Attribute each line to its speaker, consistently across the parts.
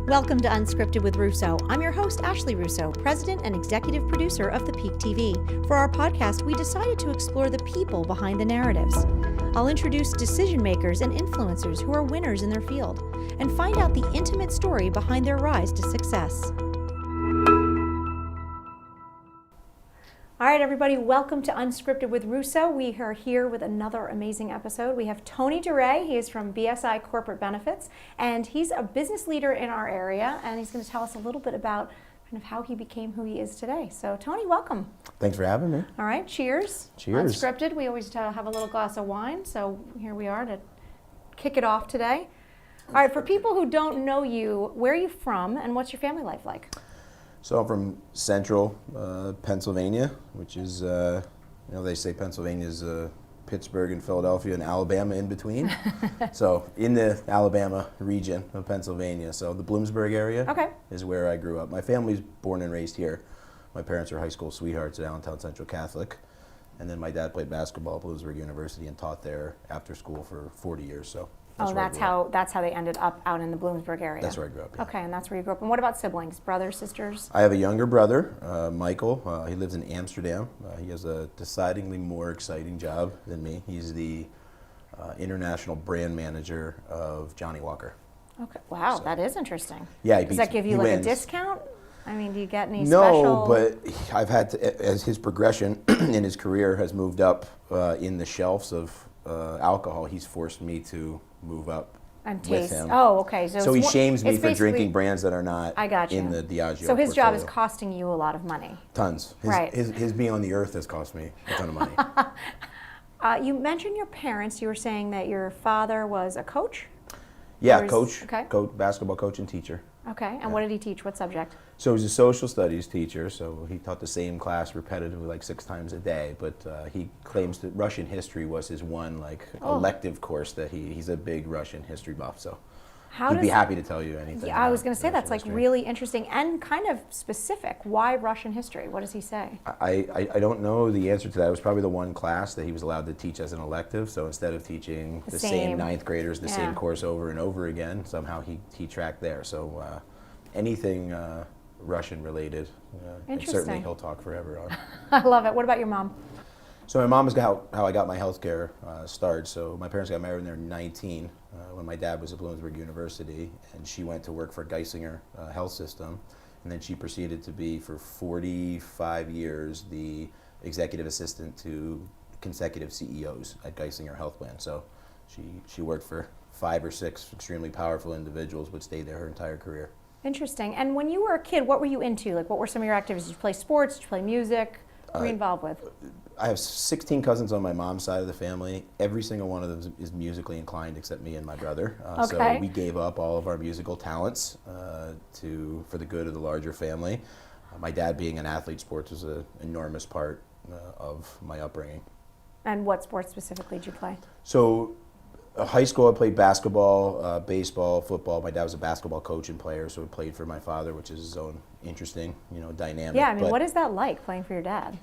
Speaker 1: Welcome to Unscripted with Russo. I'm your host, Ashley Russo, president and executive producer of The Peak TV. For our podcast, we decided to explore the people behind the narratives. I'll introduce decision makers and influencers who are winners in their field and find out the intimate story behind their rise to success. All right, everybody, welcome to Unscripted with Russo. We are here with another amazing episode. We have Tony DaRe. He is from BSI Corporate Benefits, and he's a business leader in our area, and he's going to tell us a little bit about kind of how he became who he is today. So, Tony, welcome.
Speaker 2: Thanks for having me.
Speaker 1: All right, cheers.
Speaker 2: Cheers.
Speaker 1: Unscripted, we always have a little glass of wine, so here we are to kick it off today. All right, for people who don't know you, where are you from, and what's your family life like?
Speaker 2: So I'm from central Pennsylvania, which is, they say Pennsylvania is Pittsburgh and Philadelphia and Alabama in between. So in the Alabama region of Pennsylvania. So the Bloomsburg area is where I grew up. My family's born and raised here. My parents are high school sweethearts at Allentown Central Catholic. And then my dad played basketball at Bloomsburg University and taught there after school for 40 years. So that's
Speaker 1: how they ended up out in the Bloomsburg area.
Speaker 2: That's where I grew up. Yeah.
Speaker 1: Okay, and that's where you grew up. And what about siblings, brothers, sisters?
Speaker 2: I have a younger brother, Michael. He lives in Amsterdam. He has a decidedly more exciting job than me. He's the international brand manager of Johnny Walker.
Speaker 1: Okay. Wow, so that is interesting.
Speaker 2: Yeah,
Speaker 1: does that give you like a discount? I mean, do you get any
Speaker 2: special? No, but I've had to, as his progression in his career has moved up in the shelves of alcohol, he's forced me to move up
Speaker 1: and
Speaker 2: with
Speaker 1: taste.
Speaker 2: him.
Speaker 1: Oh, okay.
Speaker 2: So he shames me for drinking brands that are not in the Diageo
Speaker 1: So his
Speaker 2: portfolio.
Speaker 1: job is costing you a lot of money.
Speaker 2: Tons. His being on the earth has cost me a ton of money.
Speaker 1: You mentioned your parents. You were saying that your father was a coach?
Speaker 2: Yeah, coach, basketball coach and teacher.
Speaker 1: Okay, and what did he teach? What subject?
Speaker 2: So he was a social studies teacher, so he taught the same class repetitively like 6 times a day, but he claims that Russian history was his one elective course that he's a big Russian history buff, so he'd be happy to tell you anything.
Speaker 1: Yeah, I was going to say that's like really interesting and kind of specific. Why Russian history? What does he say?
Speaker 2: I don't know the answer to that. It was probably the one class that he was allowed to teach as an elective, so instead of teaching the same 9th graders the same course over and over again, somehow he tracked there. So anything Russian related, and certainly he'll talk forever on.
Speaker 1: I love it. What about your mom?
Speaker 2: So my mom is how I got my healthcare start. So my parents got married when they were 19, when my dad was at Bloomsburg University, and she went to work for Geisinger Health System, and then she proceeded to be for 45 years the executive assistant to consecutive CEOs at Geisinger Health Plan. So she worked for 5 or 6 extremely powerful individuals, but stayed there her entire career.
Speaker 1: Interesting. And when you were a kid, what were you into? Like, what were some of your activities? Did you play sports? Did you play music? What were you involved with?
Speaker 2: I have 16 cousins on my mom's side of the family. Every single one of them is musically inclined except me and my brother. So we gave up all of our musical talents for the good of the larger family. My dad being an athlete, sports was an enormous part of my upbringing.
Speaker 1: And what sports specifically did you play?
Speaker 2: So high school, I played basketball, baseball, football. My dad was a basketball coach and player, so he played for my father, which is his own interesting, dynamic.
Speaker 1: Yeah, I mean, what is that like, playing for your dad?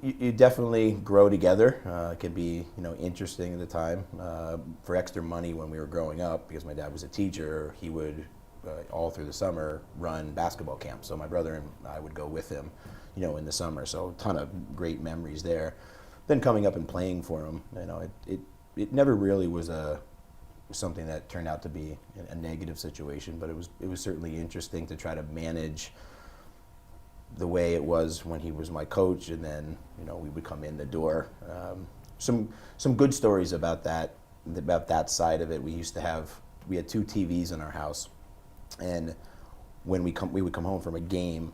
Speaker 2: You definitely grow together. It can be, interesting at the time. For extra money when we were growing up, because my dad was a teacher, he would, all through the summer, run basketball camps. So my brother and I would go with him, in the summer. So a ton of great memories there. Then coming up and playing for him, it never really was something that turned out to be a negative situation, but it was certainly interesting to try to manage the way it was when he was my coach, and then we would come in the door. Some good stories about that side of it. We had 2 TVs in our house, and when we would come home from a game,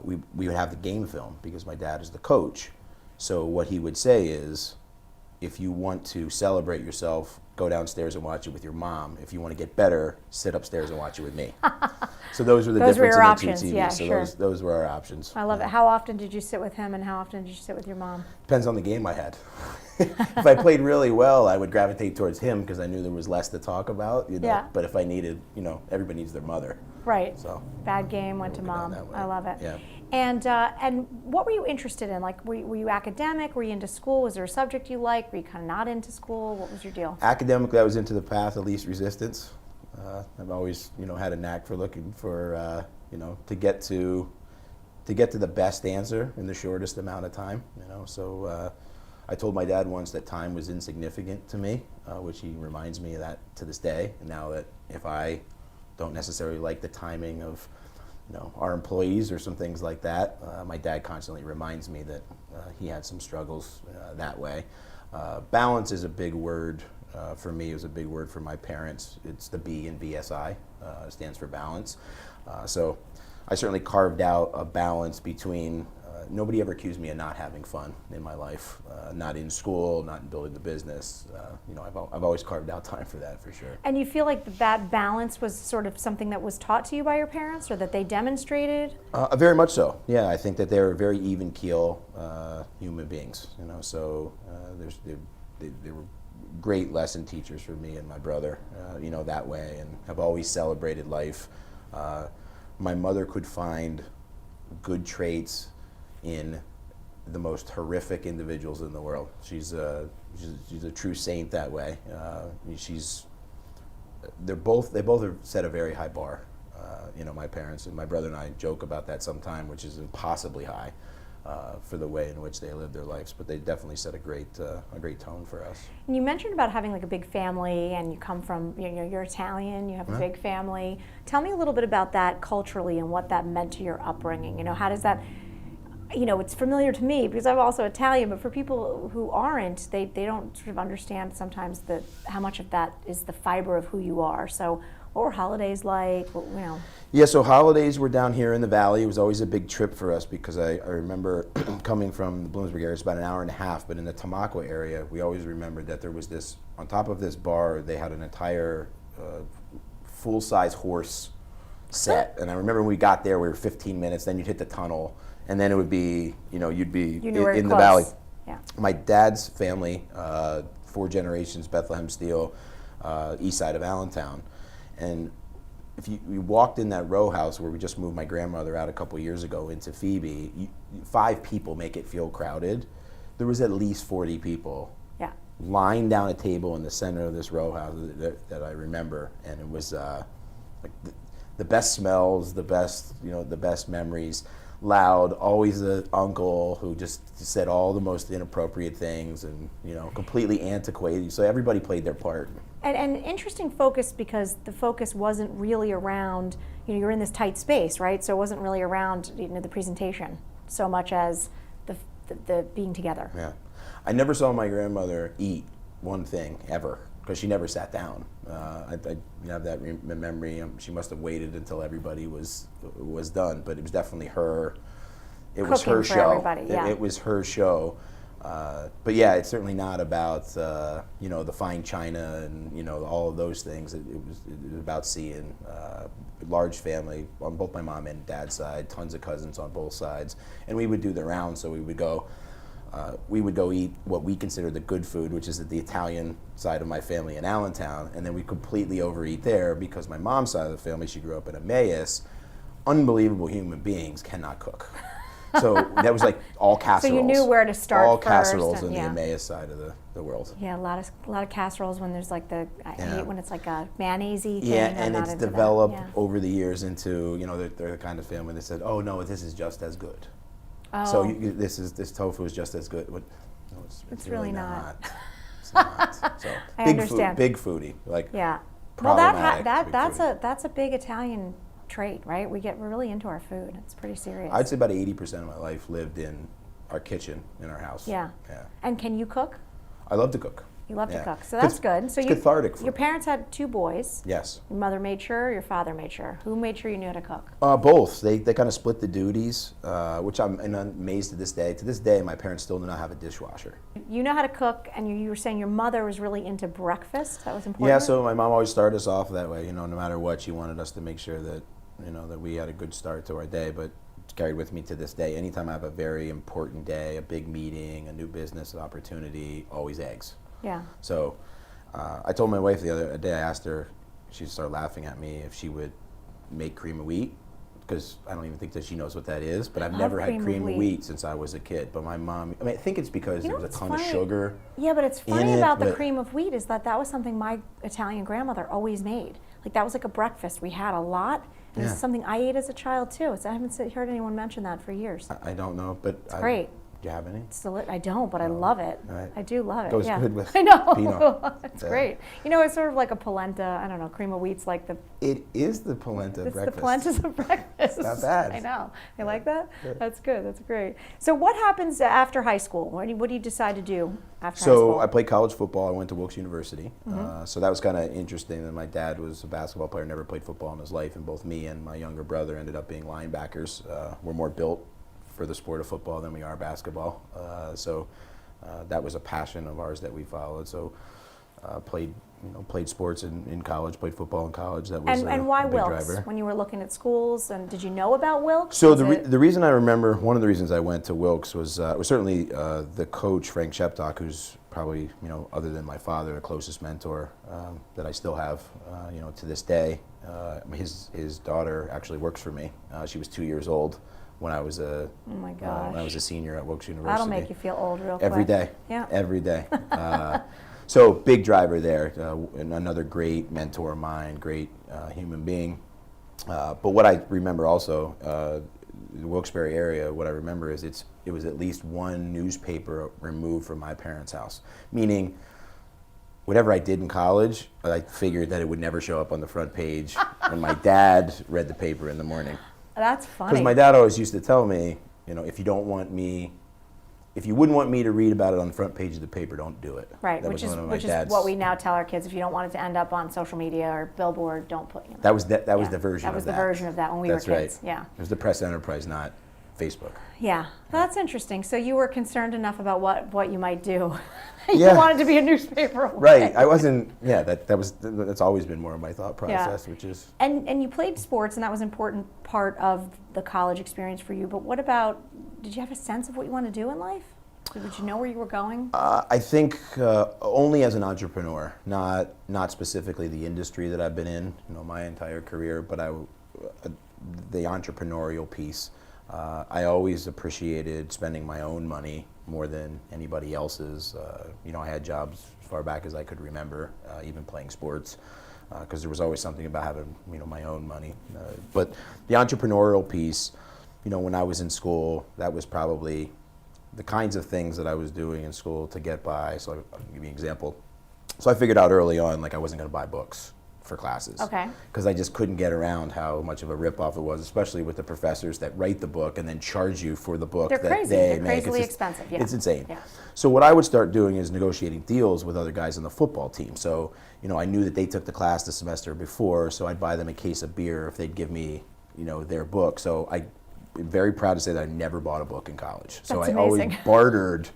Speaker 2: we would have the game film because my dad is the coach. So what he would say is, if you want to celebrate yourself, go downstairs and watch it with your mom. If you want to get better, sit upstairs and watch it with me. So those were the difference in the
Speaker 1: options.
Speaker 2: 2 TVs.
Speaker 1: Yeah,
Speaker 2: so
Speaker 1: sure.
Speaker 2: those were our options.
Speaker 1: I love it. How often did you sit with him, and how often did you sit with your mom?
Speaker 2: Depends on the game I had. If I played really well, I would gravitate towards him because I knew there was less to talk about.
Speaker 1: Yeah.
Speaker 2: But if I needed, everybody needs their mother.
Speaker 1: Right.
Speaker 2: So
Speaker 1: bad game, went to mom. I love it.
Speaker 2: Yeah.
Speaker 1: And what were you interested in? Like, were you academic? Were you into school? Was there a subject you liked? Were you kind of not into school? What was your deal?
Speaker 2: Academically, I was into the path of least resistance. I've always, had a knack for looking for, to get to the best answer in the shortest amount of time. So I told my dad once that time was insignificant to me, which he reminds me of that to this day. And now that if I don't necessarily like the timing of, our employees or some things like that, my dad constantly reminds me that he had some struggles that way. Balance is a big word for me. It was a big word for my parents. It's the B in BSI, stands for balance. So I certainly carved out a balance between, nobody ever accused me of not having fun in my life, not in school, not in building the business. I've always carved out time for that, for sure.
Speaker 1: And you feel like that balance was sort of something that was taught to you by your parents, or that they demonstrated?
Speaker 2: Very much so. Yeah, I think that they're very even keel human beings. So they were great lesson teachers for me and my brother, that way, and have always celebrated life. My mother could find good traits in the most horrific individuals in the world. She's a true saint that way. They both have set a very high bar. My parents and my brother and I joke about that sometime, which is impossibly high for the way in which they live their lives. But they definitely set a great tone for us.
Speaker 1: And you mentioned about having like a big family, and you come from, you're Italian, you have a big family. Tell me a little bit about that culturally and what that meant to your upbringing. How does that? It's familiar to me because I'm also Italian, but for people who aren't, they don't sort of understand sometimes how much of that is the fiber of who you are. So what were holidays like?
Speaker 2: Yeah, so holidays were down here in the valley. It was always a big trip for us because I remember coming from the Bloomsburg area. It's about an hour and a half, but in the Tamaqua area, we always remembered that there was this, on top of this bar, they had an entire full-size horse set. And I remember when we got there, we were 15 minutes, then you'd hit the tunnel, and then it would be, you'd be in the valley.
Speaker 1: Yeah.
Speaker 2: My dad's family, 4 generations, Bethlehem Steel, east side of Allentown. And if you walked in that row house where we just moved my grandmother out a couple years ago into Phoebe, 5 people make it feel crowded. There was at least 40 people lying down a table in the center of this row house that I remember. And it was like the best smells, the best memories. Loud, always the uncle who just said all the most inappropriate things and, completely antiquated. So everybody played their part.
Speaker 1: And interesting focus, because the focus wasn't really around, you're in this tight space, right? So it wasn't really around, the presentation so much as the being together.
Speaker 2: Yeah. I never saw my grandmother eat one thing ever because she never sat down. I have that memory. She must have waited until everybody was done, but it was definitely her. It was her show.
Speaker 1: Everybody, yeah.
Speaker 2: It was her show. But yeah, it's certainly not about the fine china and all of those things. It was about seeing a large family on both my mom and dad's side, tons of cousins on both sides, and we would do the rounds. So we would go eat what we consider the good food, which is at the Italian side of my family in Allentown, and then we completely overeat there because my mom's side of the family, she grew up in Emmaus. Unbelievable human beings cannot cook. So that was like all casseroles.
Speaker 1: So you knew where to start
Speaker 2: all
Speaker 1: first.
Speaker 2: Casseroles in the Emmaus side of the world.
Speaker 1: Yeah, a lot of casseroles when there's like I hate when it's like a mayonnaise-y thing.
Speaker 2: Yeah, and it's developed over the years into, they're the kind of family that said, oh no, this is just as good.
Speaker 1: Oh.
Speaker 2: So this tofu is just as good. No, it's
Speaker 1: really not.
Speaker 2: It's not. So
Speaker 1: I
Speaker 2: big
Speaker 1: understand.
Speaker 2: Big foodie. Like
Speaker 1: yeah. Well, that's a big Italian trait, right? We're really into our food. It's pretty serious.
Speaker 2: I'd say about 80% of my life lived in our kitchen in our house.
Speaker 1: Yeah. And can you cook?
Speaker 2: I love to cook.
Speaker 1: You love to cook, so that's good. So
Speaker 2: it's cathartic.
Speaker 1: Your parents had 2 boys.
Speaker 2: Yes.
Speaker 1: Your mother made sure, your father made sure. Who made sure you knew how to cook?
Speaker 2: Both. They kind of split the duties, which I'm amazed to this day. To this day, my parents still do not have a dishwasher.
Speaker 1: You know how to cook, and you were saying your mother was really into breakfast. That was important.
Speaker 2: Yeah. So my mom always started us off that way. No matter what, she wanted us to make sure that that we had a good start to our day. But it's carried with me to this day. Anytime I have a very important day, a big meeting, a new business opportunity, always eggs.
Speaker 1: Yeah.
Speaker 2: So I told my wife the other day, I asked her, she started laughing at me, if she would make cream of wheat, because I don't even think that she knows what that is, but I've never had cream of wheat since I was a kid. But my mom, I think it's because there was a ton of sugar.
Speaker 1: Yeah, but it's funny about the cream of wheat is that was something my Italian grandmother always made. like that was like a breakfast we had a lot. And
Speaker 2: Yeah.
Speaker 1: It's something I ate as a child too. So I haven't heard anyone mention that for years.
Speaker 2: I don't know, but
Speaker 1: It's great.
Speaker 2: Do you have any?
Speaker 1: I don't, but I love it.
Speaker 2: Right.
Speaker 1: I do love it.
Speaker 2: Goes
Speaker 1: yeah.
Speaker 2: good with
Speaker 1: I know.
Speaker 2: Pinot.
Speaker 1: It's great. You know, it's sort of like a polenta. I don't know, cream of wheat's like the.
Speaker 2: It is the polenta
Speaker 1: It's
Speaker 2: breakfast.
Speaker 1: the polentas of breakfast.
Speaker 2: Not bad.
Speaker 1: I know. You like that?
Speaker 2: Yeah.
Speaker 1: That's good. That's great. So what happens after high school? What do you decide to do after high school?
Speaker 2: So I played college football. I went to Wilkes University. So that was kind of interesting that my dad was a basketball player, never played football in his life, and both me and my younger brother ended up being linebackers. We're more built for the sport of football than we are basketball. So that was a passion of ours that we followed. So played sports in college, played football in college. That was
Speaker 1: and why
Speaker 2: a big
Speaker 1: Wilkes?
Speaker 2: driver.
Speaker 1: When you were looking at schools, and did you know about Wilkes?
Speaker 2: So
Speaker 1: Was it-
Speaker 2: the reason I remember, one of the reasons I went to Wilkes was certainly the coach, Frank Sheptock, who's probably, other than my father, the closest mentor that I still have, to this day. His daughter actually works for me. She was 2 years old when I was
Speaker 1: oh my gosh.
Speaker 2: when I was a senior at Wilkes University.
Speaker 1: That'll make you feel old real quick.
Speaker 2: Every day.
Speaker 1: Yeah.
Speaker 2: Every day. So big driver there, and another great mentor of mine, great human being. But what I remember also, the Wilkes-Barre area, what I remember is it was at least one newspaper removed from my parents' house. Meaning, whatever I did in college, I figured that it would never show up on the front page when my dad read the paper in the morning.
Speaker 1: That's funny.
Speaker 2: Because my dad always used to tell me, if you wouldn't want me to read about it on the front page of the paper, don't do it.
Speaker 1: Right,
Speaker 2: That
Speaker 1: which
Speaker 2: was
Speaker 1: is
Speaker 2: one of my dad's-
Speaker 1: what we now tell our kids. If you don't want it to end up on social media or billboard, don't put.
Speaker 2: That was the version
Speaker 1: That
Speaker 2: of that.
Speaker 1: was the version of that when we
Speaker 2: That's
Speaker 1: were kids.
Speaker 2: right.
Speaker 1: Yeah.
Speaker 2: It was the press enterprise, not Facebook.
Speaker 1: Yeah, that's interesting. So you were concerned enough about what you might do.
Speaker 2: Yeah.
Speaker 1: You wanted to be a newspaper.
Speaker 2: Right. I wasn't. Yeah. That's always been more of my thought process, which is.
Speaker 1: And you played sports, and that was an important part of the college experience for you. But what about? Did you have a sense of what you want to do in life? Did you know where you were going?
Speaker 2: I think only as an entrepreneur, not specifically the industry that I've been in, my entire career, but the entrepreneurial piece. I always appreciated spending my own money more than anybody else's. I had jobs as far back as I could remember, even playing sports, because there was always something about having my own money. But the entrepreneurial piece, when I was in school, that was probably the kinds of things that I was doing in school to get by. So I'll give you an example. So I figured out early on, I wasn't going to buy books for classes.
Speaker 1: Okay.
Speaker 2: Because I just couldn't get around how much of a ripoff it was, especially with the professors that write the book and then charge you for the book.
Speaker 1: They're
Speaker 2: that
Speaker 1: crazy.
Speaker 2: they
Speaker 1: They're
Speaker 2: make.
Speaker 1: crazily expensive. Yeah.
Speaker 2: It's insane.
Speaker 1: Yeah.
Speaker 2: So what I would start doing is negotiating deals with other guys on the football team. So I knew that they took the class the semester before, so I'd buy them a case of beer if they'd give me their book. So I'm very proud to say that I never bought a book in college. So
Speaker 1: That's
Speaker 2: I always
Speaker 1: amazing.
Speaker 2: bartered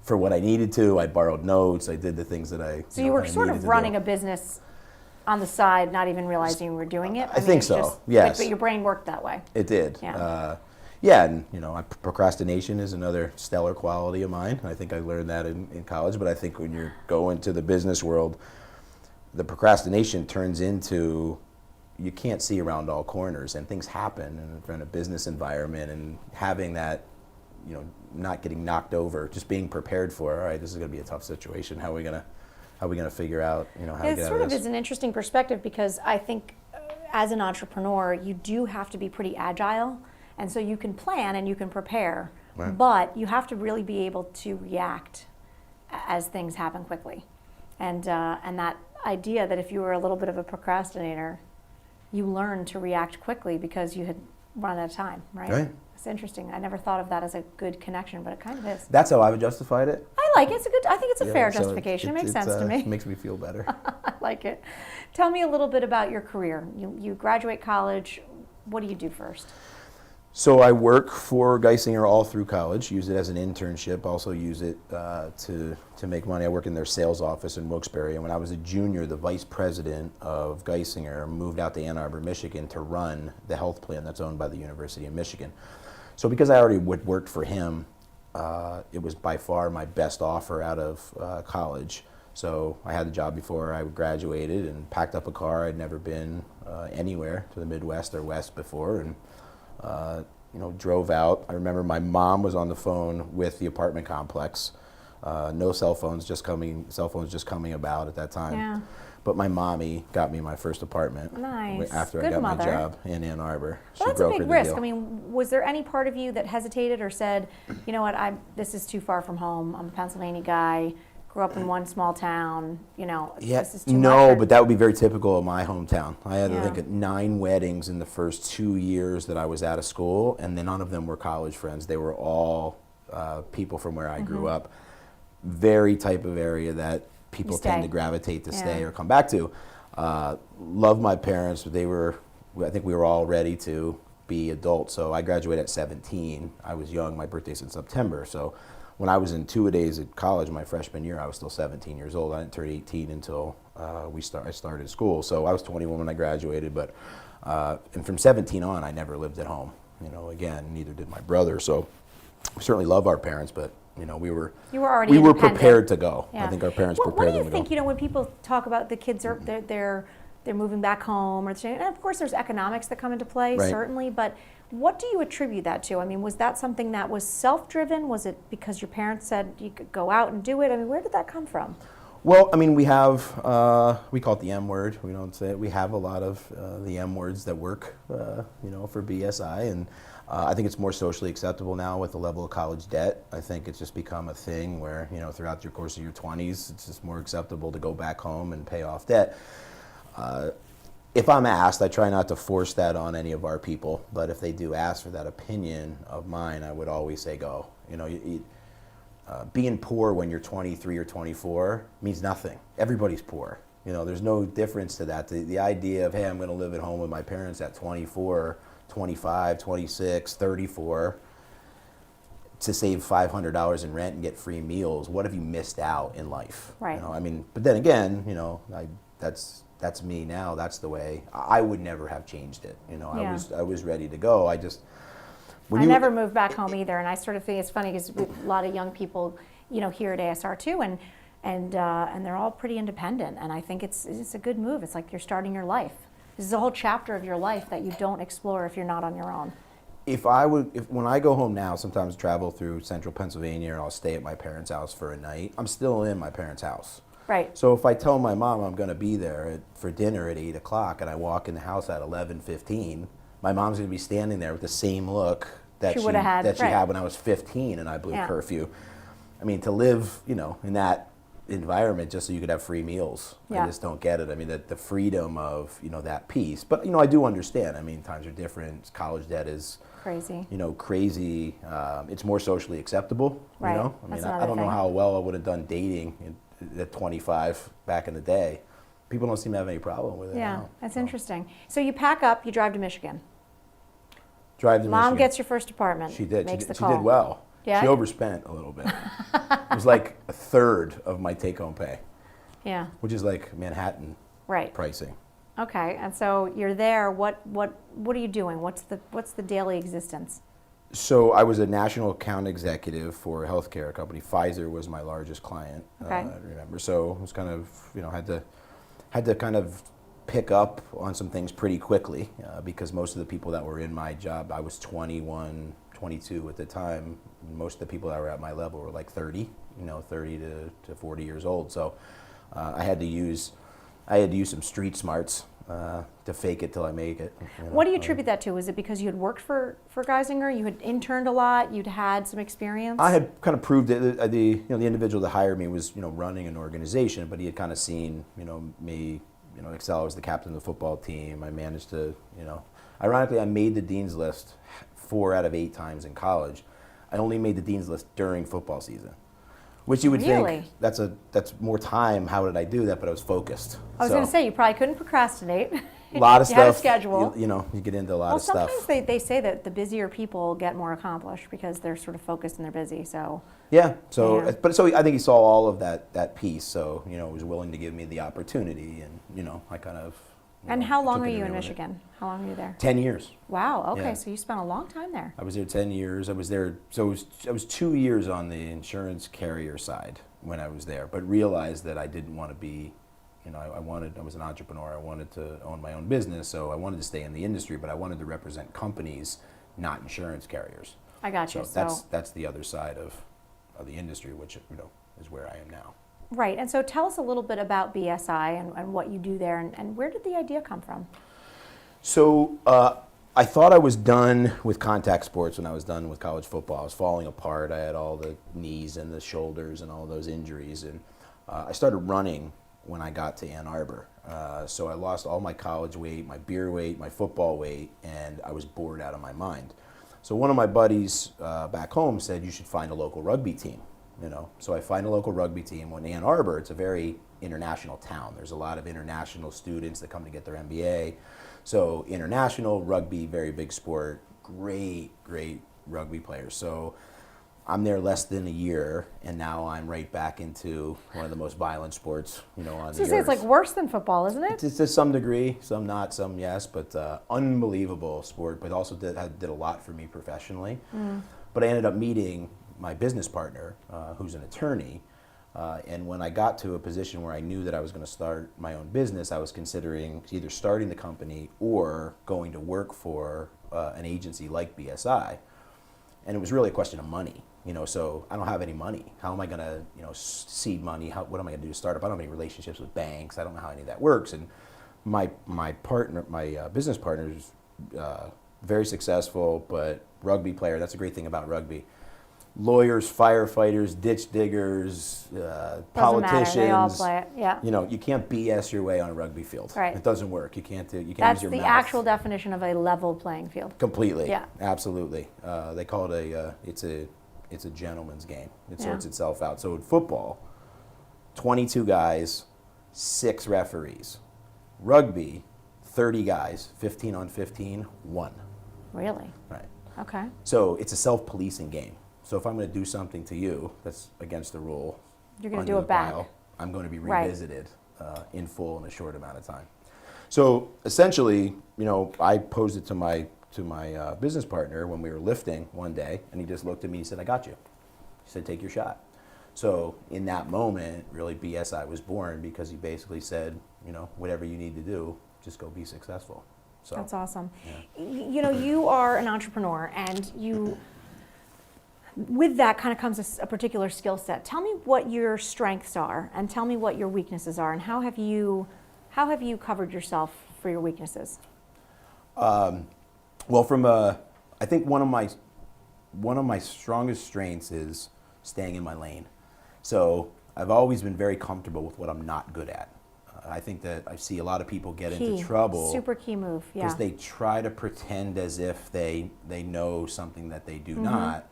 Speaker 2: for what I needed to. I borrowed notes. I did the things that I.
Speaker 1: So you were
Speaker 2: I
Speaker 1: sort
Speaker 2: needed
Speaker 1: of
Speaker 2: to
Speaker 1: running
Speaker 2: do.
Speaker 1: a business on the side, not even realizing you were doing it.
Speaker 2: I think
Speaker 1: it's
Speaker 2: so,
Speaker 1: just-
Speaker 2: yes.
Speaker 1: But your brain worked that way.
Speaker 2: It did.
Speaker 1: Yeah.
Speaker 2: And procrastination is another stellar quality of mine. I think I learned that in college, but I think when you go into the business world, the procrastination turns into you can't see around all corners, and things happen in a business environment, and having that, not getting knocked over, just being prepared for, all right, this is going to be a tough situation. How are we going to figure out, how to get
Speaker 1: It
Speaker 2: out
Speaker 1: sort
Speaker 2: of
Speaker 1: of
Speaker 2: this?
Speaker 1: is an interesting perspective, because I think as an entrepreneur, you do have to be pretty agile. And so you can plan and you can prepare,
Speaker 2: Right.
Speaker 1: but you have to really be able to react as things happen quickly. And that idea that if you were a little bit of a procrastinator, you learn to react quickly because you had run out of time, right?
Speaker 2: Right.
Speaker 1: It's interesting. I never thought of that as a good connection, but it kind of is.
Speaker 2: That's how I've justified it.
Speaker 1: I like it. I think it's a
Speaker 2: Yeah,
Speaker 1: fair
Speaker 2: so
Speaker 1: justification. It makes sense to me.
Speaker 2: It makes me feel better.
Speaker 1: I like it. Tell me a little bit about your career. You graduate college. What do you do first?
Speaker 2: So I work for Geisinger all through college, use it as an internship, also use it to make money. I work in their sales office in Wilkes-Barre, and when I was a junior, the vice president of Geisinger moved out to Ann Arbor, Michigan to run the health plan that's owned by the University of Michigan. So because I already worked for him, it was by far my best offer out of college. So I had the job before I graduated and packed up a car. I'd never been anywhere to the Midwest or West before, and drove out. I remember my mom was on the phone with the apartment complex No cell phones just coming about at that time.
Speaker 1: Yeah.
Speaker 2: But my mommy got me my first apartment.
Speaker 1: Nice.
Speaker 2: After
Speaker 1: Good
Speaker 2: I got
Speaker 1: mother.
Speaker 2: my job in Ann Arbor.
Speaker 1: Well, that's a big risk. I mean, was there any part of you that hesitated or said, you know what, this is too far from home. I'm a Pennsylvania guy, grew up in one small town, this is too much?
Speaker 2: No, but that would be very typical of my hometown. I had,
Speaker 1: Yeah.
Speaker 2: I think, 9 weddings in the first 2 years that I was out of school, and then none of them were college friends. They were all people from where I grew up. Very type of area that people tend to gravitate to stay or come back to. Love my parents. I think we were all ready to be adults. So I graduated at 17. I was young. My birthday's in September. So when I was in 2-a-days at college, my freshman year, I was still 17 years old. I didn't turn 18 until I started school. So I was 21 when I graduated. But and from 17 on, I never lived at home. Again, neither did my brother. So we certainly love our parents, but we were prepared to go.
Speaker 1: Yeah.
Speaker 2: I think our parents prepared them to go.
Speaker 1: What do you think, when people talk about the kids are they're moving back home, and of course there's economics that come into play, certainly, but what do you attribute that to? I mean, was that something that was self-driven? Was it because your parents said you could go out and do it? I mean, where did that come from?
Speaker 2: Well, I mean, we have, we call it the M word. We don't say it. We have a lot of the M words that work, for BSI, and I think it's more socially acceptable now with the level of college debt. I think it's just become a thing where, throughout your course of your 20s, it's just more acceptable to go back home and pay off debt. If I'm asked, I try not to force that on any of our people, but if they do ask for that opinion of mine, I would always say go. Being poor when you're 23 or 24 means nothing. Everybody's poor. There's no difference to that. The idea of, hey, I'm going to live at home with my parents at 24, 25, 26, 34 to save $500 in rent and get free meals. What have you missed out in life?
Speaker 1: Right.
Speaker 2: But then again, that's me now. That's the way. I would never have changed it. I was ready to go. I
Speaker 1: never moved back home either, and I sort of think it's funny because a lot of young people, here at ASR too, and they're all pretty independent, and I think it's a good move. It's like you're starting your life. This is a whole chapter of your life that you don't explore if you're not on your own.
Speaker 2: When I go home now, sometimes travel through central Pennsylvania, or I'll stay at my parents' house for a night, I'm still in my parents' house.
Speaker 1: Right.
Speaker 2: So if I tell my mom I'm going to be there for dinner at 8 o'clock and I walk in the house at 11:15, my mom's going to be standing there with the same look that she had when I was 15 and I blew curfew. I mean, to live, in that environment just so you could have free meals, I just don't get it. I mean, the freedom of, that piece. But, I do understand. I mean, times are different. College debt is crazy. Crazy. It's more socially acceptable,
Speaker 1: right.
Speaker 2: I mean, I don't know how well I would have done dating at 25 back in the day. People don't seem to have any problem with it now.
Speaker 1: That's interesting. So you pack up, you drive to Michigan.
Speaker 2: Mom
Speaker 1: Michigan. Gets your first apartment.
Speaker 2: She did.
Speaker 1: Makes
Speaker 2: she
Speaker 1: the call.
Speaker 2: Did well.
Speaker 1: Yeah?
Speaker 2: She overspent a little bit. It was like a third of my take-home pay.
Speaker 1: Yeah.
Speaker 2: Which is like Manhattan pricing.
Speaker 1: Okay, and so you're there. What are you doing? What's the daily existence?
Speaker 2: So I was a national account executive for a healthcare company. Pfizer was my largest client.
Speaker 1: Okay.
Speaker 2: I remember. So it was kind of, had to kind of pick up on some things pretty quickly because most of the people that were in my job, I was 21, 22 at the time. Most of the people that were at my level were like 30, 30 to 40 years old. So I had to use some street smarts to fake it till I make it.
Speaker 1: What do you attribute that to? Was it because you had worked for Geisinger, you had interned a lot, you'd had some experience?
Speaker 2: I had kind of proved it. The individual that hired me was running an organization, but he had kind of seen me excel. I was the captain of the football team. I managed to ironically I made the dean's list 4 out of 8 times in college. I only made the dean's list during football season. Which you would think that's more time. How did I do that? But I was focused.
Speaker 1: I was going to say you probably couldn't procrastinate.
Speaker 2: A lot of stuff.
Speaker 1: You had a schedule.
Speaker 2: You get into a lot of stuff.
Speaker 1: Sometimes they say that the busier people get more accomplished because they're sort of focused and they're busy. So.
Speaker 2: Yeah. So I think he saw all of that piece. So was willing to give me the opportunity, and I kind of.
Speaker 1: And how long are you in Michigan? How long are you there?
Speaker 2: 10 years.
Speaker 1: Wow. Okay. Yeah. So you spent a long time there.
Speaker 2: I was there 10 years. I was there. So I was 2 years on the insurance carrier side when I was there, but realized that I didn't want to be. I was an entrepreneur. I wanted to own my own business. So I wanted to stay in the industry, but I wanted to represent companies, not insurance carriers.
Speaker 1: I got you.
Speaker 2: So that's the other side of the industry, which is where I am now.
Speaker 1: Right, and so tell us a little bit about BSI and what you do there, and where did the idea come from?
Speaker 2: So I thought I was done with contact sports when I was done with college football. I was falling apart. I had all the knees and the shoulders and all those injuries, and I started running when I got to Ann Arbor. So I lost all my college weight, my beer weight, my football weight, and I was bored out of my mind. So one of my buddies back home said, you should find a local rugby team. So I find a local rugby team. When Ann Arbor, it's a very international town. There's a lot of international students that come to get their MBA. So international rugby, very big sport, great rugby players. So I'm there less than a year, and now I'm right back into one of the most violent sports, on the earth.
Speaker 1: It's like worse than football, isn't it?
Speaker 2: It's to some degree, some not, some yes, but unbelievable sport, but also did a lot for me professionally. But I ended up meeting my business partner, who's an attorney, and when I got to a position where I knew that I was going to start my own business, I was considering either starting the company or going to work for an agency like BSI. And it was really a question of money, so I don't have any money. How am I going to, seed money? What am I going to do to start up? I don't have any relationships with banks. I don't know how any of that works. And my business partner is very successful, but rugby player. That's a great thing about rugby. Lawyers, firefighters, ditch diggers, politicians.
Speaker 1: They all play it. Yeah.
Speaker 2: You can't BS your way on a rugby field.
Speaker 1: Right.
Speaker 2: It doesn't work. You can't use your mouth.
Speaker 1: That's the actual definition of a level playing field.
Speaker 2: Completely.
Speaker 1: Yeah.
Speaker 2: Absolutely. They call it it's a gentleman's game. It sorts itself out. So in football, 22 guys, 6 referees. Rugby, 30 guys, 15 on 15, 1.
Speaker 1: Really?
Speaker 2: Right.
Speaker 1: Okay.
Speaker 2: So it's a self-policing game. So if I'm going to do something to you that's against the rule,
Speaker 1: you're going to do it back.
Speaker 2: I'm going to be revisited in full in a short amount of time. So essentially, I posed it to my business partner when we were lifting one day, and he just looked at me and said, "I got you." He said, "Take your shot." So in that moment, really BSI was born because he basically said, whatever you need to do, just go be successful. So
Speaker 1: that's awesome.
Speaker 2: Yeah.
Speaker 1: You are an entrepreneur, and with that kind of comes a particular skill set. Tell me what your strengths are, and tell me what your weaknesses are, and how have you covered yourself for your weaknesses?
Speaker 2: Well, I think one of my strongest strengths is staying in my lane. So I've always been very comfortable with what I'm not good at. I think that I see a lot of people get into trouble.
Speaker 1: Super key move, yeah.
Speaker 2: Because they try to pretend as if they know something that they do not.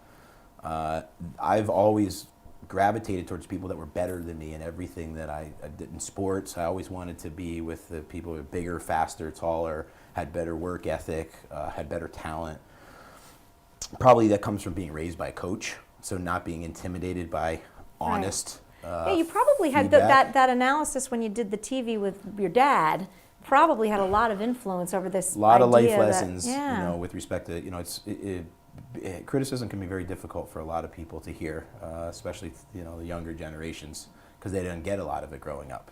Speaker 2: I've always gravitated towards people that were better than me in everything that I did in sports. I always wanted to be with the people who were bigger, faster, taller, had better work ethic, had better talent. Probably that comes from being raised by a coach, so not being intimidated by honest
Speaker 1: you probably had that analysis when you did the TV with your dad. Probably had a lot of influence over this.
Speaker 2: A lot of life
Speaker 1: idea
Speaker 2: lessons,
Speaker 1: that,
Speaker 2: with respect to, criticism can be very difficult for a lot of people to hear, especially the younger generations, because they didn't get a lot of it growing up.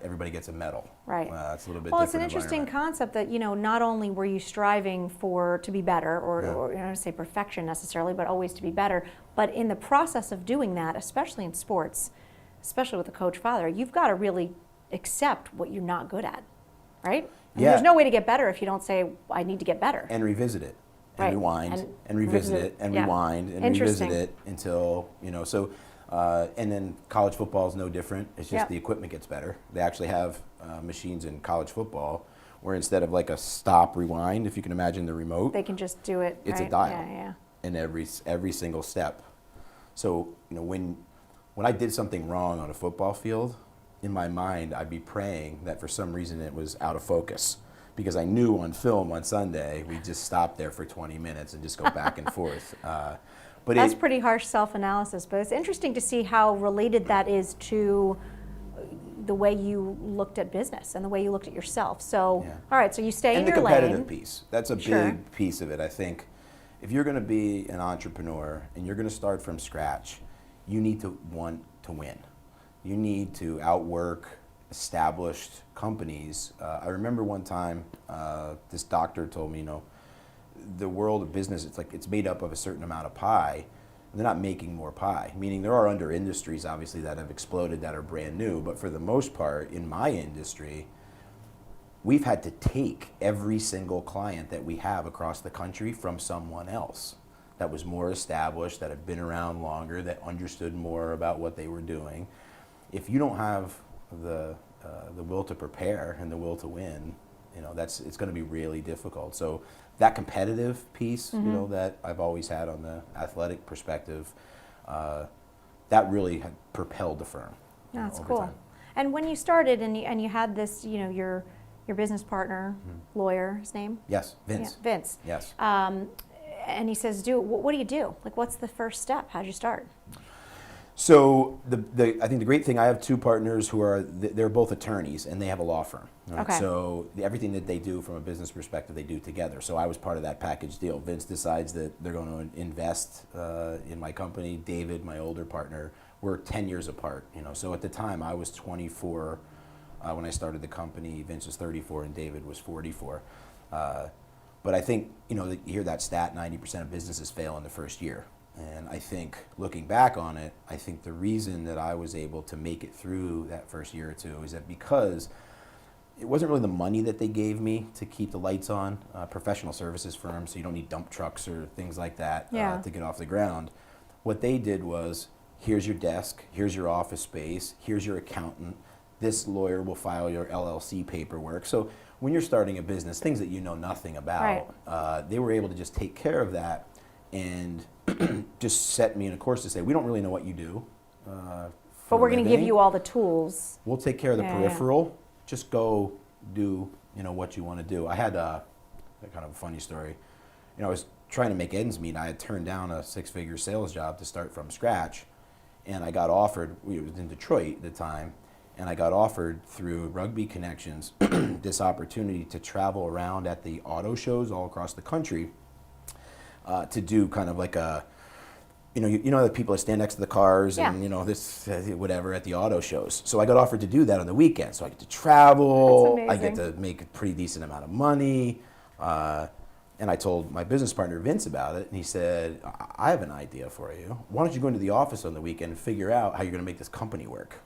Speaker 2: Everybody gets a medal.
Speaker 1: Right.
Speaker 2: It's a little bit.
Speaker 1: Well,
Speaker 2: different
Speaker 1: it's an interesting concept that not only were you striving to be better, or I don't say perfection necessarily, but always to be better. But in the process of doing that, especially in sports, especially with a coach father, you've got to really accept what you're not good at, right? I mean, there's no way to get better if you don't say, I need to get better.
Speaker 2: And revisit it. And
Speaker 1: right.
Speaker 2: rewind, and revisit it, and rewind, and revisit it until, and then college football is no different. It's just the equipment gets better. They actually have machines in college football where instead of like a stop rewind, if you can imagine the remote,
Speaker 1: they can just do it.
Speaker 2: It's a dial in every single step. So, when I did something wrong on a football field, in my mind, I'd be praying that for some reason it was out of focus. Because I knew on film on Sunday, we'd just stop there for 20 minutes and just go back and forth. But
Speaker 1: that's pretty harsh self-analysis, but it's interesting to see how related that is to the way you looked at business and the way you looked at yourself. So, all right, so you stay in your lane.
Speaker 2: And the competitive piece. That's a big piece of it. I think if you're going to be an entrepreneur and you're going to start from scratch, you need to want to win. You need to outwork established companies. I remember one time this doctor told me, the world of business, it's made up of a certain amount of pie. they're not making more pie. Meaning there are under industries, obviously, that have exploded that are brand new, but for the most part, in my industry, we've had to take every single client that we have across the country from someone else that was more established, that had been around longer, that understood more about what they were doing. If you don't have the will to prepare and the will to win, it's going to be really difficult. So that competitive piece, that I've always had on the athletic perspective, that really had propelled the firm.
Speaker 1: That's
Speaker 2: over
Speaker 1: cool.
Speaker 2: time.
Speaker 1: And when you started and you had this, your business partner, lawyer, his name?
Speaker 2: Yes, Vince.
Speaker 1: Yeah, Vince.
Speaker 2: Yes.
Speaker 1: And he says, what do you do? Like, what's the first step? How'd you start?
Speaker 2: So I think the great thing, I have two partners who they're both attorneys and they have a law firm. Right?
Speaker 1: Okay.
Speaker 2: So everything that they do from a business perspective, they do together. So I was part of that package deal. Vince decides that they're going to invest in my company. David, my older partner, we're 10 years apart. So at the time I was 24 when I started the company. Vince was 34 and David was 44. But I think, you hear that stat, 90% of businesses fail in the first year. And I think, looking back on it, I think the reason that I was able to make it through that first year or two is that because it wasn't really the money that they gave me to keep the lights on, professional services firms, so you don't need dump trucks or things like that to get off the ground. What they did was, here's your desk, here's your office space, here's your accountant, this lawyer will file your LLC paperwork. So when you're starting a business, things that you know nothing about, they were able to just take care of that and just set me in a course to say, we don't really know what you do.
Speaker 1: But we're going to give you all the tools.
Speaker 2: We'll take care of the peripheral. Just go do what you want to do. I had a kind of a funny story. I was trying to make ends meet. I had turned down a 6-figure sales job to start from scratch, and I got offered. It was in Detroit at the time. And I got offered through Rugby connections this opportunity to travel around at the auto shows all across the country to do kind of like a, the people that stand next to the cars and this whatever at the auto shows. So I got offered to do that on the weekend. So I get to travel. I get to make a pretty decent amount of money. And I told my business partner Vince about it, and he said, I have an idea for you. Why don't you go into the office on the weekend and figure out how you're going to make this company work?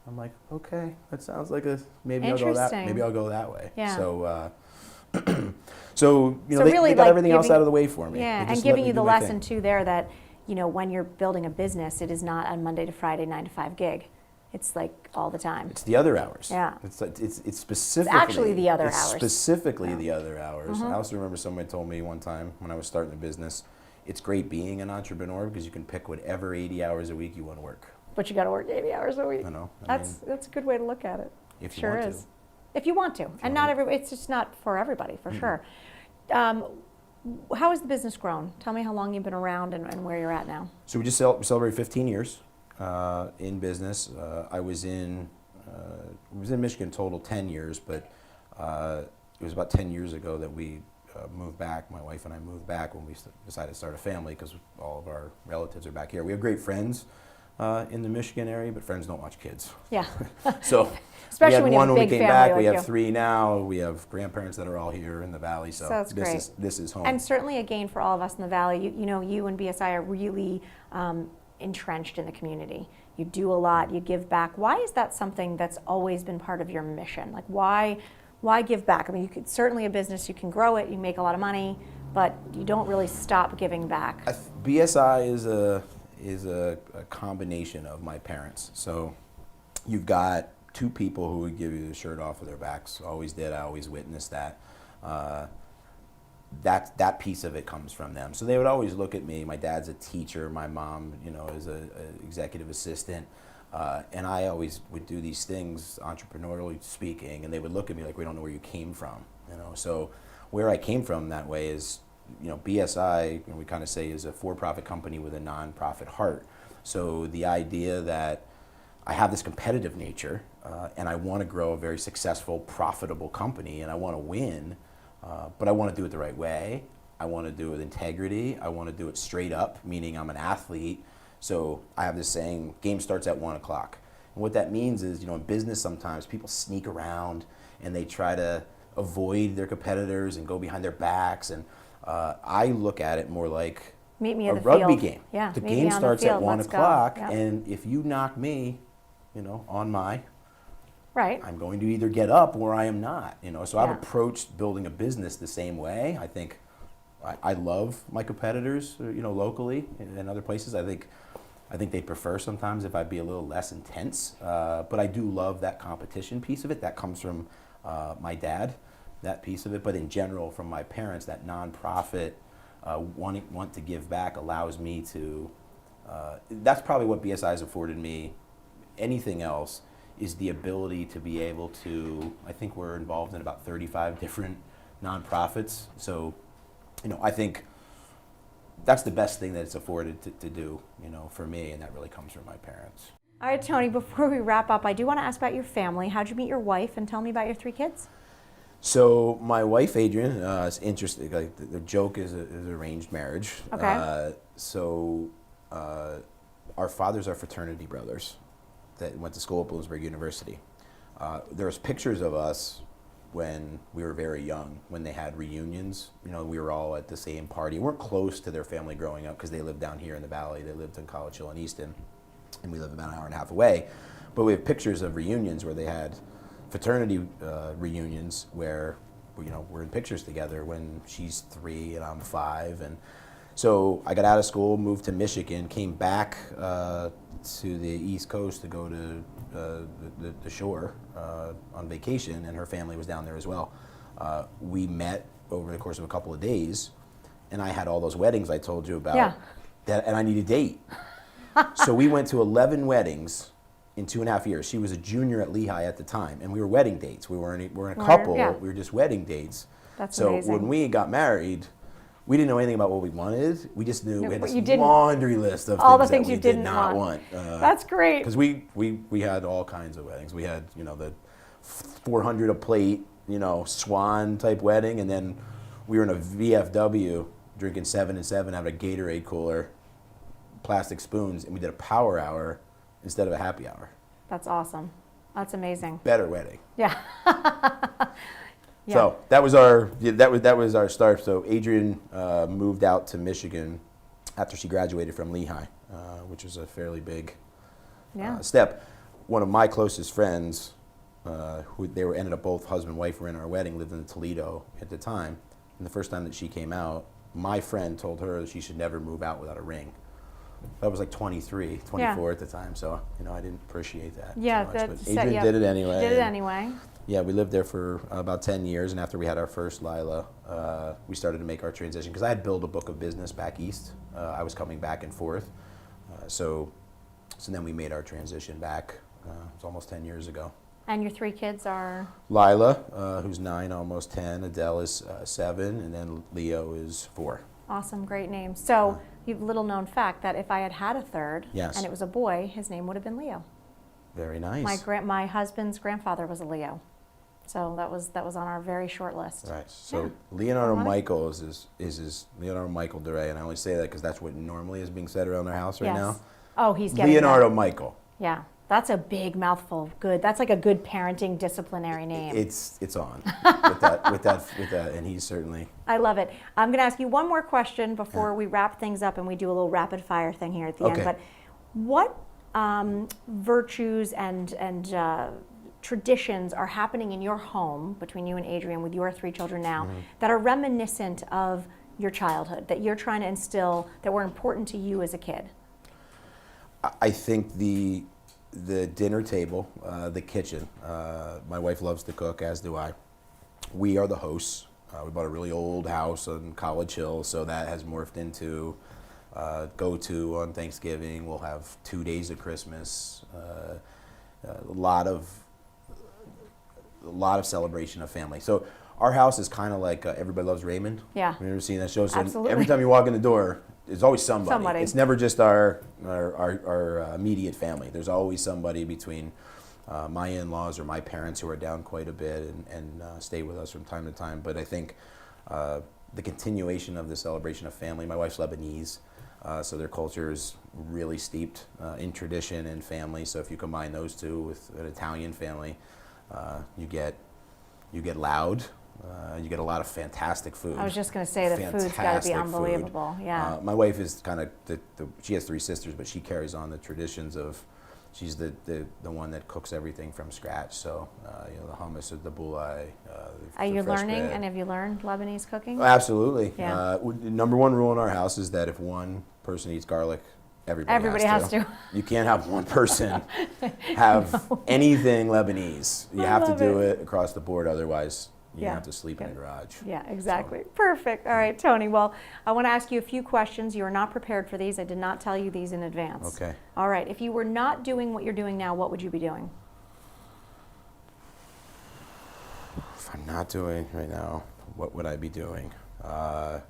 Speaker 2: I'm like, okay, that sounds like maybe I'll go that way.
Speaker 1: Yeah.
Speaker 2: So,
Speaker 1: really
Speaker 2: they got everything else out of the way for me.
Speaker 1: Yeah, and giving you the lesson too there that, when you're building a business, it is not a Monday to Friday 9-to-5 gig. It's like all the time.
Speaker 2: It's the other hours.
Speaker 1: Yeah.
Speaker 2: It's specifically.
Speaker 1: It's actually the other hours.
Speaker 2: Specifically the other hours. I also remember someone told me one time when I was starting the business, it's great being an entrepreneur because you can pick whatever 80 hours a week you want to work.
Speaker 1: But you got to work 80 hours a week.
Speaker 2: I know.
Speaker 1: That's a good way to look at it.
Speaker 2: If you
Speaker 1: sure
Speaker 2: want
Speaker 1: is.
Speaker 2: to.
Speaker 1: If you want to, and not everybody. It's just not for everybody, for sure. How has the business grown? Tell me how long you've been around and where you're at now.
Speaker 2: So we just celebrated 15 years in business. I was in Michigan total 10 years, but it was about 10 years ago that we moved back. My wife and I moved back when we decided to start a family because all of our relatives are back here. We have great friends in the Michigan area, but friends don't watch kids.
Speaker 1: Yeah.
Speaker 2: So
Speaker 1: especially
Speaker 2: we had
Speaker 1: when you have
Speaker 2: one
Speaker 1: a
Speaker 2: when we
Speaker 1: big
Speaker 2: came
Speaker 1: family
Speaker 2: back.
Speaker 1: like
Speaker 2: We
Speaker 1: you.
Speaker 2: have 3 now. We have grandparents that are all here in the valley. So
Speaker 1: that's great.
Speaker 2: This is home.
Speaker 1: And certainly a gain for all of us in the valley. You and BSI are really entrenched in the community. You do a lot. You give back. Why is that something that's always been part of your mission? Like why give back? I mean, you could certainly a business. You can grow it. You make a lot of money, but you don't really stop giving back.
Speaker 2: BSI is a combination of my parents. So you've got 2 people who would give you the shirt off of their backs. Always did. I always witnessed that. That piece of it comes from them. So they would always look at me. My dad's a teacher. My mom, is an executive assistant. And I always would do these things, entrepreneurially speaking, and they would look at me like, we don't know where you came from. So where I came from that way is, BSI, we kind of say, is a for-profit company with a non-profit heart. So the idea that I have this competitive nature, and I want to grow a very successful, profitable company, and I want to win, but I want to do it the right way. I want to do it with integrity. I want to do it straight up, meaning I'm an athlete. So I have this saying, game starts at 1 o'clock. And what that means is, in business sometimes people sneak around and they try to avoid their competitors and go behind their backs. And I look at it more like
Speaker 1: Meet me
Speaker 2: a
Speaker 1: at the
Speaker 2: rugby
Speaker 1: field.
Speaker 2: game.
Speaker 1: Yeah,
Speaker 2: The
Speaker 1: meet me
Speaker 2: game
Speaker 1: on the
Speaker 2: starts at
Speaker 1: field.
Speaker 2: 1
Speaker 1: Let's go.
Speaker 2: o'clock,
Speaker 1: Yep.
Speaker 2: and if you knock me, on my,
Speaker 1: Right.
Speaker 2: I'm going to either get up or I am not. So I've
Speaker 1: Yeah.
Speaker 2: approached building a business the same way. I think I love my competitors, locally and other places. I think they prefer sometimes if I'd be a little less intense, but I do love that competition piece of it. That comes from my dad, that piece of it. But in general, from my parents, that nonprofit want to give back allows me to. That's probably what BSI has afforded me. Anything else is the ability to be able to. I think we're involved in about 35 different nonprofits. So, I think that's the best thing that it's afforded to do, for me, and that really comes from my parents.
Speaker 1: All right, Tony, before we wrap up, I do want to ask about your family. How'd you meet your wife, and tell me about your 3 kids?
Speaker 2: So my wife, Adrian, is interesting. Like the joke is arranged marriage.
Speaker 1: Okay.
Speaker 2: Our fathers are fraternity brothers that went to school at Bloomsburg University. There's pictures of us when we were very young, when they had reunions. We were all at the same party. We weren't close to their family growing up because they lived down here in the valley. They lived in College Hill and Easton, and we live about an hour and a half away. But we have pictures of reunions where they had fraternity reunions where we're in pictures together when she's 3 and I'm 5. And so I got out of school, moved to Michigan, came back to the East Coast to go to the shore on vacation, and her family was down there as well. We met over the course of a couple of days, and I had all those weddings I told you about.
Speaker 1: Yeah.
Speaker 2: And I need a date. So we went to 11 weddings in 2.5 years. She was a junior at Lehigh at the time, and we were wedding dates. We weren't a couple.
Speaker 1: Yeah.
Speaker 2: We were just wedding dates.
Speaker 1: That's
Speaker 2: so
Speaker 1: amazing.
Speaker 2: when we got married, we didn't know anything about what we wanted. We just knew we had
Speaker 1: but you
Speaker 2: this
Speaker 1: didn't-
Speaker 2: laundry list of
Speaker 1: all the
Speaker 2: things
Speaker 1: things
Speaker 2: that
Speaker 1: you
Speaker 2: we did
Speaker 1: didn't
Speaker 2: not
Speaker 1: want.
Speaker 2: want.
Speaker 1: That's great.
Speaker 2: Because we had all kinds of weddings. We had the 400 a plate, swan type wedding, and then we were in a VFW drinking 7 and 7 out of a Gatorade cooler, plastic spoons, and we did a power hour instead of a happy hour.
Speaker 1: That's awesome. That's amazing.
Speaker 2: Better wedding.
Speaker 1: Yeah. Yeah.
Speaker 2: So that was our start. So Adrian moved out to Michigan after she graduated from Lehigh, which was a fairly big step. One of my closest friends, who ended up both husband and wife were in our wedding, lived in Toledo at the time. And the first time that she came out, my friend told her that she should never move out without a ring. That was like 23, 24 at the time. So I didn't appreciate that.
Speaker 1: Yeah,
Speaker 2: so much. But Adrian did it anyway.
Speaker 1: Did it anyway.
Speaker 2: Yeah, we lived there for about 10 years, and after we had our first Lila, we started to make our transition, because I had built a book of business back east. I was coming back and forth. So then we made our transition back. It was almost 10 years ago.
Speaker 1: And your 3 kids are?
Speaker 2: Lila, who's 9, almost 10. Adele is 7, and then Leo is 4.
Speaker 1: Awesome, great names. So, you've little known fact that if I had a third,
Speaker 2: Yes.
Speaker 1: and it was a boy, his name would have been Leo.
Speaker 2: Very nice.
Speaker 1: My husband's grandfather was a Leo. So that was on our very short list.
Speaker 2: Right. So
Speaker 1: Yeah.
Speaker 2: Leonardo
Speaker 1: Ironic.
Speaker 2: Michael is his Leonardo Michael DaRe, and I only say that because that's what normally is being said around our house right
Speaker 1: Yes.
Speaker 2: now.
Speaker 1: Oh, he's getting
Speaker 2: Leonardo
Speaker 1: that.
Speaker 2: Michael.
Speaker 1: Yeah, that's a big mouthful. Good. That's like a good parenting disciplinary name.
Speaker 2: It's on with that, and he's certainly.
Speaker 1: I love it. I'm going to ask you one more question before we wrap things up, and we do a little rapid fire thing here at the end.
Speaker 2: Okay.
Speaker 1: But what virtues and traditions are happening in your home between you and Adrian with your 3 children now that are reminiscent of your childhood, that you're trying to instill, that were important to you as a kid?
Speaker 2: I think the dinner table, the kitchen. My wife loves to cook, as do I. We are the hosts. We bought a really old house on College Hill, so that has morphed into go-to on Thanksgiving. We'll have 2 days of Christmas. A lot of celebration of family. So our house is kind of like Everybody Loves Raymond.
Speaker 1: Yeah.
Speaker 2: Have you ever seen that show? So
Speaker 1: Absolutely.
Speaker 2: every time you walk in the door, there's always somebody.
Speaker 1: Somebody.
Speaker 2: It's never just our immediate family. There's always somebody between my in-laws or my parents who are down quite a bit and stay with us from time to time. But I think the continuation of the celebration of family. My wife's Lebanese, so their culture is really steeped in tradition and family. So if you combine those two with an Italian family, you get loud, You get a lot of fantastic food.
Speaker 1: I was just going to say the food's got to
Speaker 2: Fantastic
Speaker 1: be unbelievable.
Speaker 2: food.
Speaker 1: Yeah.
Speaker 2: My wife is kind of she has 3 sisters, but she carries on the traditions of. She's the one that cooks everything from scratch. So the hummus, the boulai.
Speaker 1: Are you learning?
Speaker 2: Bread.
Speaker 1: And have you learned Lebanese cooking?
Speaker 2: Absolutely.
Speaker 1: Yeah.
Speaker 2: Number 1 rule in our house is that if one person eats garlic, everybody
Speaker 1: has to.
Speaker 2: You can't have one person have anything Lebanese. You have to do it across the board, otherwise you have to sleep in a garage.
Speaker 1: Yeah, exactly. So. Perfect. All right, Tony. Well, I want to ask you a few questions. You are not prepared for these. I did not tell you these in advance.
Speaker 2: Okay.
Speaker 1: All right. If you were not doing what you're doing now, what would you be doing?
Speaker 2: If I'm not doing right now, what would I be doing? A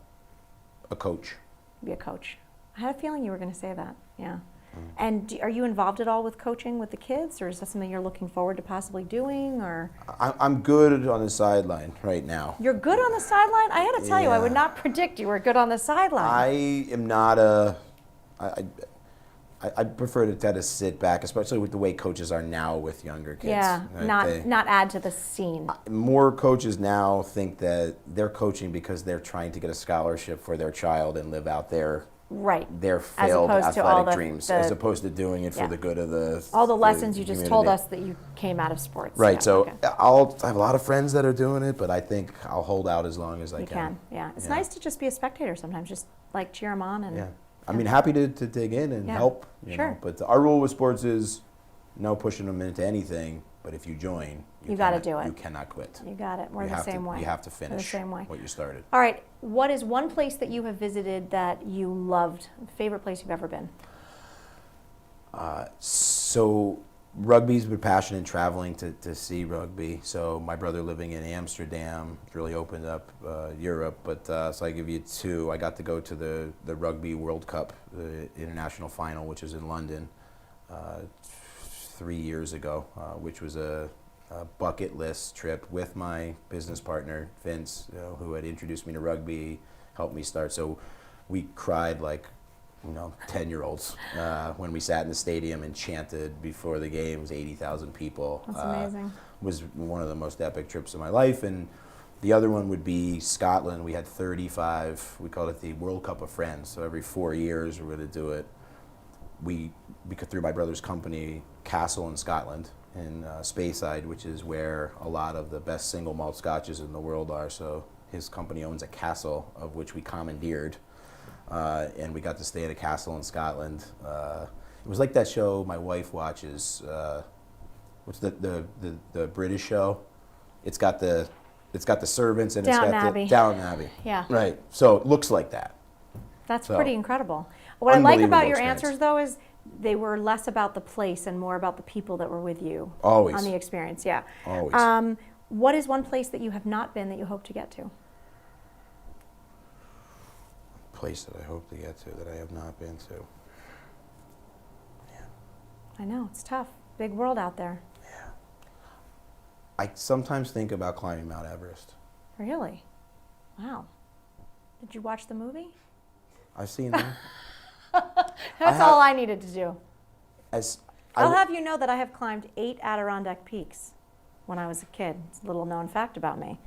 Speaker 2: coach.
Speaker 1: Be a coach. I had a feeling you were going to say that. Yeah. And are you involved at all with coaching with the kids, or is that something you're looking forward to possibly doing? Or
Speaker 2: I'm good on the sideline right now.
Speaker 1: You're good on the sideline? I had to tell you, I would not predict you were good on the sideline.
Speaker 2: I am not I prefer to try to sit back, especially with the way coaches are now with younger kids.
Speaker 1: Yeah,
Speaker 2: right?
Speaker 1: not add to the scene.
Speaker 2: More coaches now think that they're coaching because they're trying to get a scholarship for their child and live out their failed athletic dreams, as opposed to doing it for the good of
Speaker 1: all the lessons you just told us that you came out of sports.
Speaker 2: Right.
Speaker 1: Yeah,
Speaker 2: so I have a lot of friends that are doing it, but I think I'll hold out as long as I can.
Speaker 1: Yeah. It's nice to just be a spectator sometimes, just like cheer them on. And
Speaker 2: yeah. I mean, happy to dig in and help. You know, but our rule with sports is no pushing them into anything. But if you join,
Speaker 1: you got to do it.
Speaker 2: You cannot quit.
Speaker 1: You got it. We're the same way.
Speaker 2: You have to finish
Speaker 1: the same way.
Speaker 2: what you started.
Speaker 1: All right. What is one place that you have visited that you loved? Favorite place you've ever been?
Speaker 2: So rugby's been passionate in traveling to see rugby. So my brother living in Amsterdam really opened up Europe. But so I give you 2. I got to go to the Rugby World Cup, the international final, which is in London. 3 years ago, which was a bucket list trip with my business partner, Vince, who had introduced me to rugby, helped me start. So we cried like, 10-year-olds when we sat in the stadium and chanted before the games, 80,000 people.
Speaker 1: That's amazing.
Speaker 2: Was one of the most epic trips of my life. And the other one would be Scotland. We had 35, we called it the World Cup of Friends. So every 4 years we're going to do it. Because through my brother's company, Castle in Scotland, in Speyside, which is where a lot of the best single malt scotches in the world are. So his company owns a castle, of which we commandeered, and we got to stay at a castle in Scotland. It was like that show my wife watches. What's the British show? It's got the servants and
Speaker 1: Downton
Speaker 2: it's got
Speaker 1: Abbey.
Speaker 2: the Downton Abbey.
Speaker 1: Yeah.
Speaker 2: Right. So it looks like that.
Speaker 1: That's pretty incredible. What I like about
Speaker 2: Unbelievable
Speaker 1: your
Speaker 2: experience.
Speaker 1: answers, though, is they were less about the place and more about the people that were with you.
Speaker 2: Always.
Speaker 1: On the experience, yeah.
Speaker 2: Always.
Speaker 1: What is one place that you have not been that you hope to get to?
Speaker 2: Place that I hope to get to that I have not been to. Yeah.
Speaker 1: I know, it's tough. Big world out there.
Speaker 2: Yeah. I sometimes think about climbing Mount Everest.
Speaker 1: Really? Wow. Did you watch the movie?
Speaker 2: I've seen them.
Speaker 1: That's all I needed to do.
Speaker 2: I'll
Speaker 1: have you know that I have climbed 8 Adirondack peaks when I was a kid. It's a little known fact about me.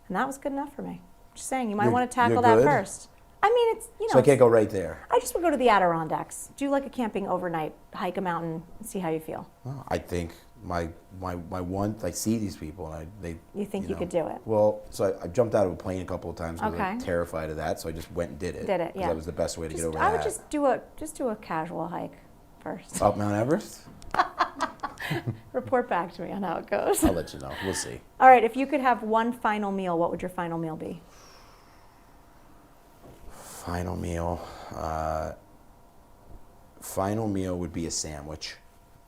Speaker 1: And that was good enough for me. Just saying, you might want to tackle that first. I mean, it's,
Speaker 2: So I can't go right there.
Speaker 1: I just would go to the Adirondacks. Do like a camping overnight, hike a mountain, and see how you feel.
Speaker 2: Well, I think my one, I see these people and
Speaker 1: You think you could do it?
Speaker 2: Well, so I jumped out of a plane a couple of times because
Speaker 1: Okay.
Speaker 2: I'm terrified of that, so I just went and did it.
Speaker 1: Did it,
Speaker 2: 'cause
Speaker 1: yeah.
Speaker 2: That was the best way to get over
Speaker 1: I
Speaker 2: that.
Speaker 1: would just do a casual hike first.
Speaker 2: Up Mount Everest?
Speaker 1: Report back to me on how it goes.
Speaker 2: I'll let you know. We'll see.
Speaker 1: All right, if you could have one final meal, what would your final meal be?
Speaker 2: Final meal. Final meal would be a sandwich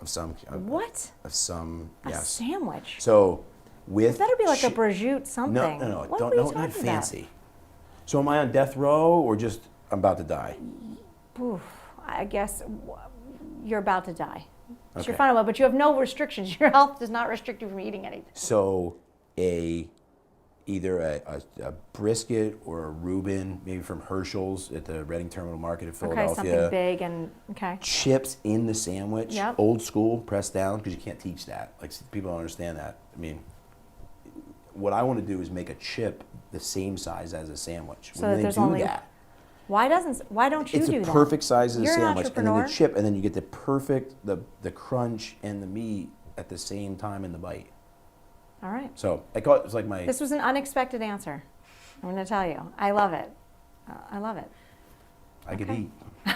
Speaker 2: of some.
Speaker 1: What?
Speaker 2: Of some.
Speaker 1: A
Speaker 2: Yes.
Speaker 1: sandwich?
Speaker 2: So with.
Speaker 1: It better be like a prosciutto something.
Speaker 2: No.
Speaker 1: What
Speaker 2: Don't
Speaker 1: were you
Speaker 2: not
Speaker 1: talking
Speaker 2: fancy. So am I on death row or just I'm about to die?
Speaker 1: Oof, I guess you're about to die. It's your
Speaker 2: Okay.
Speaker 1: final meal, but you have no restrictions. Your health does not restrict you from eating anything.
Speaker 2: So either a brisket or a Reuben, maybe from Herschel's at the Reading Terminal Market in Philadelphia.
Speaker 1: Okay, something big and
Speaker 2: Chips in the sandwich,
Speaker 1: Yep.
Speaker 2: old school, pressed down, because you can't teach that. Like people don't understand that. I mean, what I want to do is make a chip the same size as a sandwich.
Speaker 1: So
Speaker 2: when
Speaker 1: that
Speaker 2: they
Speaker 1: there's
Speaker 2: do
Speaker 1: only-
Speaker 2: that,
Speaker 1: Why don't you
Speaker 2: it's
Speaker 1: do
Speaker 2: a
Speaker 1: that?
Speaker 2: perfect size of the
Speaker 1: You're an
Speaker 2: sandwich, and then the
Speaker 1: entrepreneur.
Speaker 2: chip, and then you get the perfect the crunch and the meat at the same time in the bite.
Speaker 1: All right.
Speaker 2: So it's like my.
Speaker 1: This was an unexpected answer. I'm going to tell you. I love it. I love it.
Speaker 2: I could
Speaker 1: okay.
Speaker 2: eat.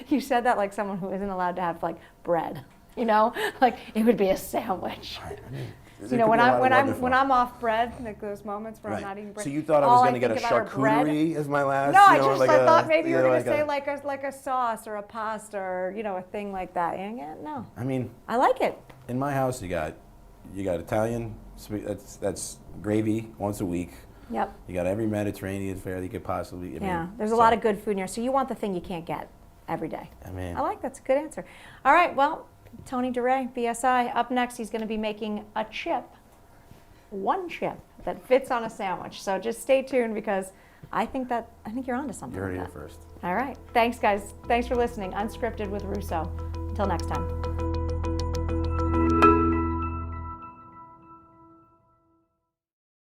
Speaker 1: You said that like someone who isn't allowed to have like bread. You know, like it would be a sandwich.
Speaker 2: Right, I mean,
Speaker 1: You know, when I'm off bread, like those moments where I'm
Speaker 2: Right.
Speaker 1: not eating bread.
Speaker 2: So you thought I was going to get a charcuterie as my last?
Speaker 1: No,
Speaker 2: you know,
Speaker 1: I thought maybe you were going to say
Speaker 2: a-
Speaker 1: like a sauce or a pasta or a thing like that. No,
Speaker 2: I mean,
Speaker 1: I like it.
Speaker 2: in my house, you got Italian. That's gravy once a week.
Speaker 1: Yep.
Speaker 2: You got every Mediterranean fare you could possibly.
Speaker 1: There's a lot of good food in here. So you want the thing you can't get every day.
Speaker 2: I mean,
Speaker 1: I like that's a good answer. All right, well, Tony DaRe, BSI. Up next, he's going to be making a chip, one chip that fits on a sandwich. So just stay tuned because I think you're onto something.
Speaker 2: you heard it
Speaker 1: with
Speaker 2: here
Speaker 1: that.
Speaker 2: first.
Speaker 1: All right, thanks guys. Thanks for listening. Unscripted with Russo. Until next time.